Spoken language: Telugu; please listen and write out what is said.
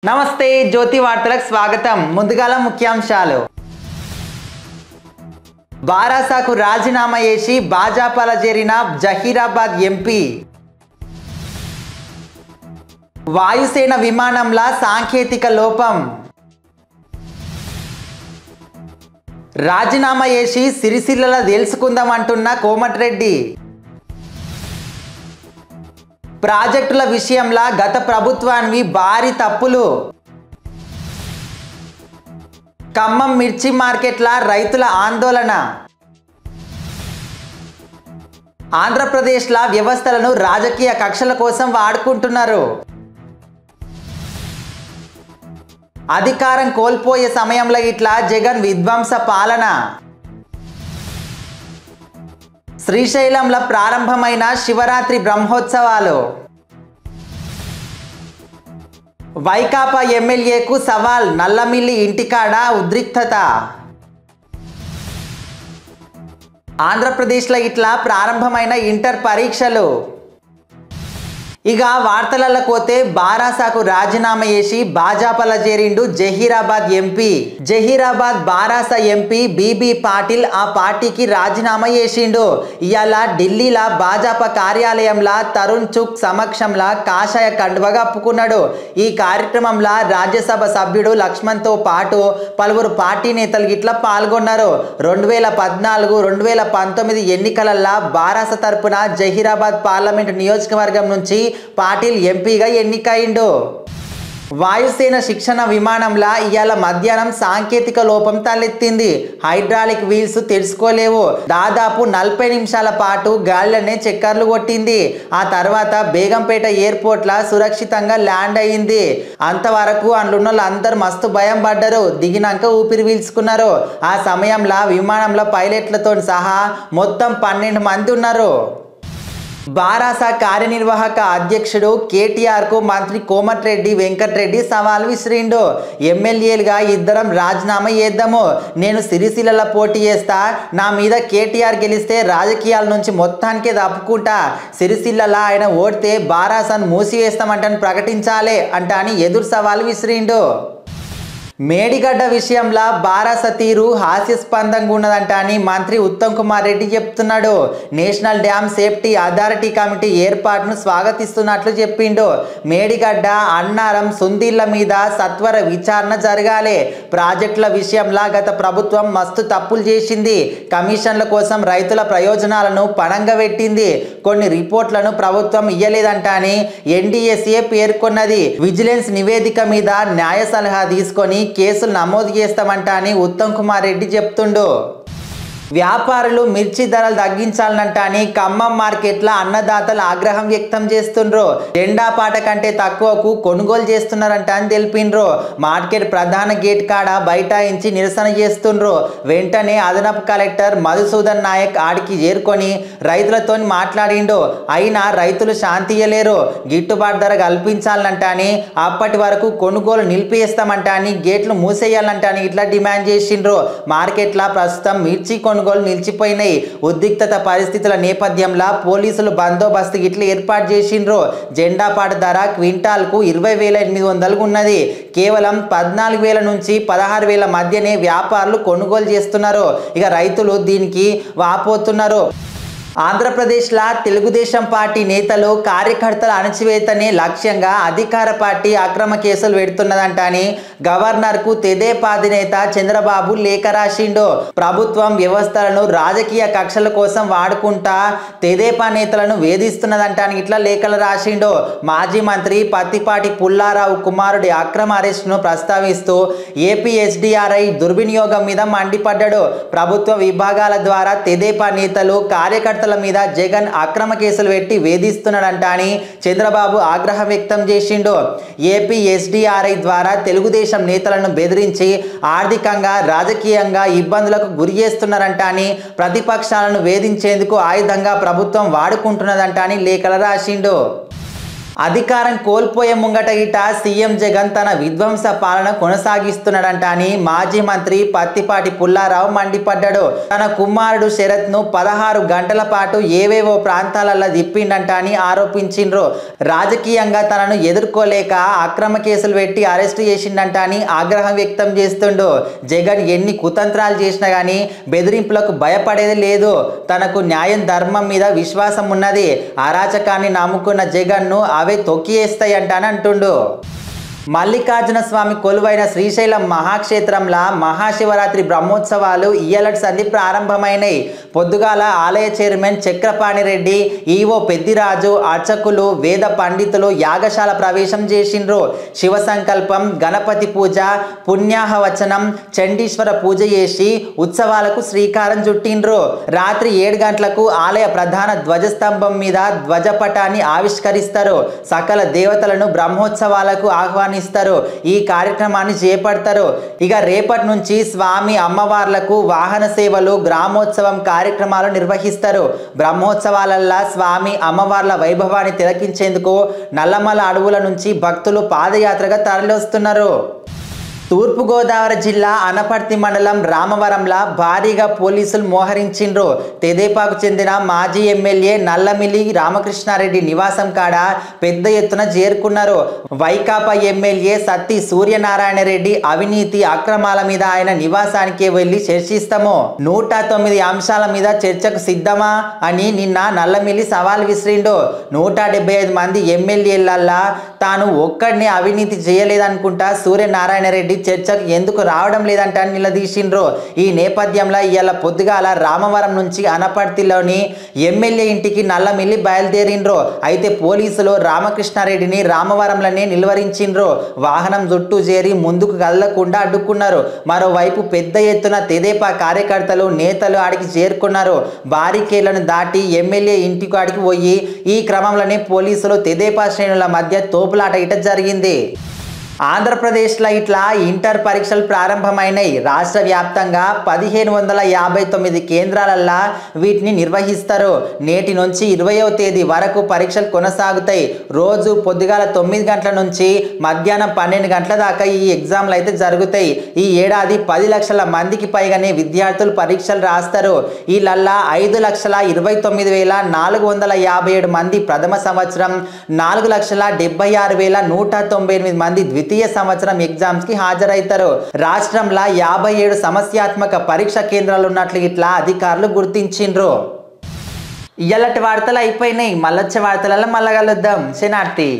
నమస్తే జ్యోతి వార్తలకు స్వాగతం. ముందుగాల ముఖ్యాంశాలు. బారాసాకు రాజీనామా చేసి భాజపాలో చేరిన జహీరాబాద్ ఎంపీ. వాయుసేన విమానంలో సాంకేతిక లోపం. రాజీనామా చేసి సిరిసిల్లలో తెలుసుకుందామంటున్న కోమటిరెడ్డి. ప్రాజెక్టుల విషయంలో గత ప్రభుత్వానికి భారీ తప్పులు. ఖమ్మం మిర్చి మార్కెట్ల రైతుల ఆందోళన. ఆంధ్రప్రదేశ్లో వ్యవస్థలను రాజకీయ కక్షల కోసం వాడుకుంటున్నారు. అధికారం కోల్పోయే సమయంలో ఇట్లా జగన్ విధ్వంస పాలన. శ్రీశైలంలో ప్రారంభమైన శివరాత్రి బ్రహ్మోత్సవాలు. వైకాపా ఎమ్మెల్యేకు సవాల్, నల్లమిల్లి ఇంటికాడ ఉద్రిక్తత. ఆంధ్రప్రదేశ్లో ఇట్లా ప్రారంభమైన ఇంటర్ పరీక్షలు. ఇక వార్తలలో పోతే బారాసాకు రాజీనామా చేసి భాజపాలో చేరిండు జహీరాబాద్ ఎంపీ. జహీరాబాద్ బారాస ఎంపీ బీబీ పాటిల్ ఆ పార్టీకి రాజీనామా చేసిండు. ఇవాళ ఢిల్లీలో భాజపా కార్యాలయంలో తరుణ్ చుక్ సమక్షంలో కాషాయ కండువ కప్పుకున్నాడు. ఈ కార్యక్రమంలో రాజ్యసభ సభ్యుడు లక్ష్మణ్తో పాటు పలువురు పార్టీ నేతలు ఇట్లా పాల్గొన్నారు. 2014, 2019 ఎన్నికలలో బారాస తరపున జహీరాబాద్ పార్లమెంటు నియోజకవర్గం నుంచి పాటిల్ ఎంపీగా ఎన్నికైండు. వాయుసేన శిక్షణ విమానంలో ఇవాళ మధ్యాహ్నం సాంకేతిక లోపం తలెత్తింది. హైడ్రాలిక్ వీల్స్ తెరుచుకోలేవు. దాదాపు 40 నిమిషాల పాటు గాలిలోనే చక్కర్లు కొట్టింది. ఆ తర్వాత బేగంపేట ఎయిర్పోర్ట్లో సురక్షితంగా ల్యాండ్ అయ్యింది. అంతవరకు అందులో అందరూ మస్తు భయం పడ్డారు. దిగినాక ఊపిరి పీల్చుకున్నారు. ఆ సమయంలో విమానంలో పైలట్లతో సహా మొత్తం 12 మంది ఉన్నారు. బారాస కార్యనిర్వాహక అధ్యక్షుడు కేటీఆర్కు మంత్రి కోమటిరెడ్డి వెంకటరెడ్డి సవాల్ విసిరిండు. ఎమ్మెల్యేలుగా ఇద్దరం రాజీనామా చేద్దాము. నేను సిరిసిల్లలో పోటీ చేస్తా. నా మీద కేటీఆర్ గెలిస్తే రాజకీయాల నుంచి మొత్తానికే తప్పుకుంటా. సిరిసిల్లలో ఆయన ఓడితే బారాసాను మూసివేస్తామంటని ప్రకటించాలి అంట అని ఎదురు సవాల్ విసిరిండు. మేడిగడ్డ విషయంలో బారాస తీరు హాస్యాస్పదంగా ఉన్నదంట అని మంత్రి ఉత్తమ్ కుమార్ రెడ్డి చెప్తున్నాడు. National dam safety authority committee ఏర్పాటును స్వాగతిస్తున్నట్లు చెప్పిండు. మేడిగడ్డ, అన్నారం, సుందీళ్ల మీద సత్వర విచారణ జరగాలి. ప్రాజెక్టుల విషయంలో గత ప్రభుత్వం మస్తు తప్పులు చేసింది. కమిషన్ల కోసం రైతుల ప్రయోజనాలను పణంగా పెట్టింది. కొన్ని రిపోర్ట్లను ప్రభుత్వం ఇయ్యలేదంట అని ఎన్డీఎస్ఏ పేర్కొన్నది. విజిలెన్స్ నివేదిక మీద న్యాయ సలహా తీసుకొని కేసులు నమోదు చేస్తామంట అని ఉత్తమ్ కుమార్ రెడ్డి చెప్తుండు. వ్యాపారులు మిర్చి ధరలు తగ్గించాలంట అని ఖమ్మం మార్కెట్లో అన్నదాతలు ఆగ్రహం వ్యక్తం చేస్తుండ్రు. జెండా పాట కంటే తక్కువకు కొనుగోలు చేస్తున్నారంట అని తెలిపిండ్రు. మార్కెట్ ప్రధాన గేట్ కాడ బైఠాయించి నిరసన చేస్తుండ్రు. వెంటనే అదనపు కలెక్టర్ మధుసూదన్ నాయక్ ఆడికి చేరుకొని రైతులతో మాట్లాడిండు. అయినా రైతులు శాంతియలేరు. గిట్టుబాటు ధర కల్పించాలంట అని అప్పటి వరకు కొనుగోలు నిలిపివేస్తామంట అని గేట్లు మూసేయాలంట అని ఇట్లా డిమాండ్ చేసిండ్రు. మార్కెట్లో ప్రస్తుతం మిర్చి కొనుగోలు నిలిచిపోయినాయి. ఉద్రిక్తత పరిస్థితుల నేపథ్యంలో పోలీసులు బందోబస్తు గిట్లు ఏర్పాటు చేసిండ్రు. జెండా పాట ధర క్వింటాల్కు 20,800 ఉన్నది. కేవలం 14,000 నుంచి 16,000 మధ్యనే వ్యాపారులు కొనుగోలు చేస్తున్నారు. ఇక రైతులు దీనికి వాపోతున్నారు. ఆంధ్రప్రదేశ్లో తెలుగుదేశం పార్టీ నేతలు కార్యకర్తల అణచివేతనే లక్ష్యంగా అధికార పార్టీ అక్రమ కేసులు పెడుతున్నదంట అని గవర్నర్కు తెదేపా అధినేత చంద్రబాబు లేఖ రాసిండు. ప్రభుత్వం వ్యవస్థలను రాజకీయ కక్షల కోసం వాడుకుంటా తెదేపా నేతలను వేధిస్తున్నదంట అని ఇట్లా లేఖలు రాసిండు. మాజీ మంత్రి పత్తిపాటి పుల్లారావు కుమారుడి అక్రమ అరెస్టును ప్రస్తావిస్తూ ఏపీ ఎస్డీఆర్ఐ దుర్వినియోగం మీద మండిపడ్డాడు. ప్రభుత్వ విభాగాల ద్వారా తెదేపా నేతలు కార్యకర్తల మీద జగన్ అక్రమ కేసులు పెట్టి వేధిస్తున్నాడంట అని చంద్రబాబు ఆగ్రహం వ్యక్తం చేసిండు. ఏపీ ఎస్డీఆర్ఐ ద్వారా తెలుగుదేశం నేతలను బెదిరించి ఆర్థికంగా, రాజకీయంగా ఇబ్బందులకు గురి చేస్తున్నారంట అని ప్రతిపక్షాలను వేధించేందుకు ఆయుధంగా ప్రభుత్వం వాడుకుంటున్నదంట అని లేఖలు రాసిండు. అధికారం కోల్పోయే ముంగట గిట సీఎం జగన్ తన విధ్వంస పాలన కొనసాగిస్తున్నాడంట అని మాజీ మంత్రి పత్తిపాటి పుల్లారావు మండిపడ్డాడు. తన కుమారుడు శరత్ ను 16 గంటల పాటు ఏవేవో ప్రాంతాలలో తిప్పిండంట అని ఆరోపించిండ్రు. రాజకీయంగా తనను ఎదుర్కోలేక అక్రమ కేసులు పెట్టి అరెస్ట్ చేసిండంట అని ఆగ్రహం వ్యక్తం చేస్తుండు. జగన్ ఎన్ని కుతంత్రాలు చేసినా గానీ బెదిరింపులకు భయపడేది లేదు. తనకు న్యాయం ధర్మం మీద విశ్వాసం ఉన్నది. అరాచకాన్ని నమ్ముకున్న జగన్ ను అవే తొక్కియేస్తాయంట అని అంటుండు. మల్లికార్జున స్వామి కొలువైన శ్రీశైలం మహాక్షేత్రంలో మహాశివరాత్రి బ్రహ్మోత్సవాలు ఇయ్యలటి సంధి ప్రారంభమైనాయి. పొద్దుగాల ఆలయ చైర్మన్ చక్రపాణి రెడ్డి, ఈవో పెద్దిరాజు, అర్చకులు, వేద పండితులు యాగశాల ప్రవేశం చేసిండ్రు. శివ సంకల్పం, గణపతి పూజ, పుణ్యాహవచనం, చండీశ్వర పూజ చేసి ఉత్సవాలకు శ్రీకారం చుట్టిండ్రు. రాత్రి 7 గంటలకు ఆలయ ప్రధాన ధ్వజస్తంభం మీద ధ్వజపటాన్ని ఆవిష్కరిస్తారు. సకల దేవతలను బ్రహ్మోత్సవాలకు ఆహ్వానిస్తారు. ఈ కార్యక్రమాన్ని చేపడతారు. ఇక రేపటి నుంచి స్వామి అమ్మవార్లకు వాహన సేవలు, గ్రామోత్సవం కార్యక్రమాలు నిర్వహిస్తారు. బ్రహ్మోత్సవాలల్లో స్వామి అమ్మవార్ల వైభవాన్ని తిలకించేందుకు నల్లమల అడవుల నుంచి భక్తులు పాదయాత్రగా తరలివస్తున్నారు. తూర్పుగోదావరి జిల్లా అనపర్తి మండలం రామవరంలో భారీగా పోలీసులు మోహరించిండ్రు. తెదేపాకు చెందిన మాజీ ఎమ్మెల్యే నల్లమిల్లి రామకృష్ణారెడ్డి నివాసం కాడ పెద్ద ఎత్తున చేరుకున్నారు. వైకాపా ఎమ్మెల్యే సత్తి సూర్యనారాయణ రెడ్డి అవినీతి అక్రమాల మీద ఆయన నివాసానికి వెళ్లి చర్చిస్తాము, 109 అంశాల మీద చర్చకు సిద్ధమా అని నిన్న నల్లమిల్లి సవాల్ విసిరిండు. 175 మంది ఎమ్మెల్యేలల్లా తాను ఒక్కడిని అవినీతి చేయలేదనుకుంటా సూర్యనారాయణ రెడ్డి చర్చకు ఎందుకు రావడం లేదంటే నిలదీసిండ్రు. ఈ నేపథ్యంలో ఇవాళ పొద్దుగాల రామవరం నుంచి అనపర్తిలోని ఎమ్మెల్యే ఇంటికి నల్లమిల్లి బయలుదేరిండ్రు. అయితే పోలీసులు రామకృష్ణారెడ్డిని రామవరంలోనే నిలువరించిండ్రు. వాహనం చుట్టూ చేరి ముందుకు కదలకుండా అడ్డుకున్నారు. మరోవైపు పెద్ద ఎత్తున తెదేపా కార్యకర్తలు, నేతలు ఆడికి చేరుకున్నారు. బారికేళ్లను దాటి ఎమ్మెల్యే ఇంటి కాడికి పోయి ఈ క్రమంలోనే పోలీసులు తెదేపా శ్రేణుల మధ్య తోపులాట ఇట జరిగింది. ఆంధ్రప్రదేశ్లో ఇట్లా ఇంటర్ పరీక్షలు ప్రారంభమైనాయి. రాష్ట్ర వ్యాప్తంగా 1559 కేంద్రాలల్లో వీటిని నిర్వహిస్తారు. నేటి నుంచి 20వ తేదీ వరకు పరీక్షలు కొనసాగుతాయి. రోజు పొద్దుగాల 9 గంటల నుంచి మధ్యాహ్నం 12 గంటల దాకా ఈ ఎగ్జామ్లు అయితే జరుగుతాయి. ఈ ఏడాది 10 లక్షల మందికి పైగానే విద్యార్థులు పరీక్షలు రాస్తారు. వీళ్ళల్లా 5,29,457 మంది ప్రథమ సంవత్సరం, 4,76,198 మంది ద్వితీయ సంవత్సరం ఎగ్జామ్స్ కి హాజరవుతారు. రాష్ట్రంలో 57 సమస్యాత్మక పరీక్ష కేంద్రాలు ఉన్నట్లు ఇట్లా అధికారులు గుర్తించిండ్రు. ఇయ్యాలటి వార్తలు అయిపోయినాయి. మళ్ళొచ్చే వార్తలలో మళ్ళా కలుద్దాం. శనార్తి.